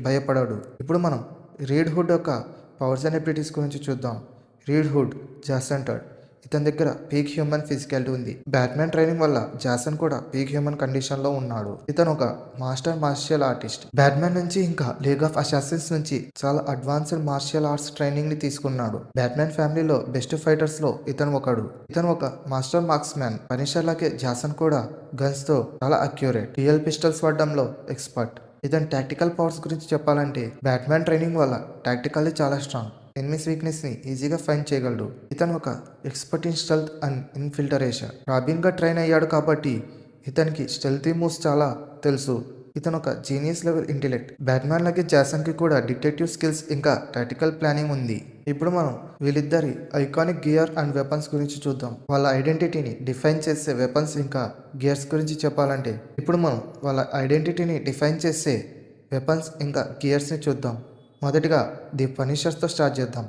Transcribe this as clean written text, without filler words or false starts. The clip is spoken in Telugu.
భయపడాడు. ఇప్పుడు మనం రీడ్ హుడ్ యొక్క పవర్స్ అండ్ ఎబిలిటీస్ గురించి చూద్దాం. రీడ్ హుడ్ జాసెంటెడ్. ఇతని దగ్గర పీక్ హ్యూమన్ ఫిజికాలిటీ ఉంది. బ్యాట్మ్యాన్ ట్రైనింగ్ వల్ల జాసన్ కూడా పీక్ హ్యూమన్ కండిషన్ లో ఉన్నాడు. ఇతను ఒక మాస్టర్ మార్షియల్ ఆర్టిస్ట్. బ్యాట్మ్యాన్ నుంచి ఇంకా లీగ్ ఆఫ్ అసాసిన్స్ నుంచి చాలా అడ్వాన్స్డ్ మార్షియల్ ఆర్ట్స్ ట్రైనింగ్ ని తీసుకున్నాడు. బ్యాట్మ్యాన్ ఫ్యామిలీలో బెస్ట్ ఫైటర్స్ లో ఇతను ఒకడు. ఇతను ఒక మాస్టర్ మార్క్స్ మ్యాన్. పనిషర్ లాగే జాసన్ కూడా గన్స్ తో చాలా అక్యురేట్. రియల్ పిస్టల్స్ వాడడంలో ఎక్స్పర్ట్. ఇతని టాక్టికల్ పవర్స్ గురించి చెప్పాలంటే బ్యాట్మ్యాన్ ట్రైనింగ్ వల్ల టాక్టికల్లీ చాలా స్ట్రాంగ్. ఎనిమిస్ వీక్నెస్ ని ఈజీగా ఫైండ్ చేయగలడు. ఇతను ఒక expert in stealth and infiltration. Robin గా ట్రైన్ అయ్యాడు కాబట్టి ఇతనికి స్టెల్తీ మూవ్స్ చాలా తెలుసు. ఇతను ఒక జీనియస్ లెవెల్ ఇంటెలెక్ట్. బ్యాట్మ్యాన్ లాగే జాసన్ కి కూడా డిటెక్టివ్ స్కిల్స్ ఇంకా టాక్టికల్ ప్లానింగ్ ఉంది. ఇప్పుడు మనం వీళ్ళిద్దరి ఐకానిక్ గియర్ అండ్ వెపన్స్ గురించి చూద్దాం. వాళ్ళ ఐడెంటిటీని డిఫైన్ చేసే వెపన్స్ ఇంకా గియర్స్ గురించి చెప్పాలంటే ఇప్పుడు మనం వాళ్ళ ఐడెంటిటీని డిఫైన్ చేసే వెపన్స్ ఇంకా గియర్స్ ని చూద్దాం. మొదటిగా ది పనిషర్స్ తో స్టార్ట్ చేద్దాం.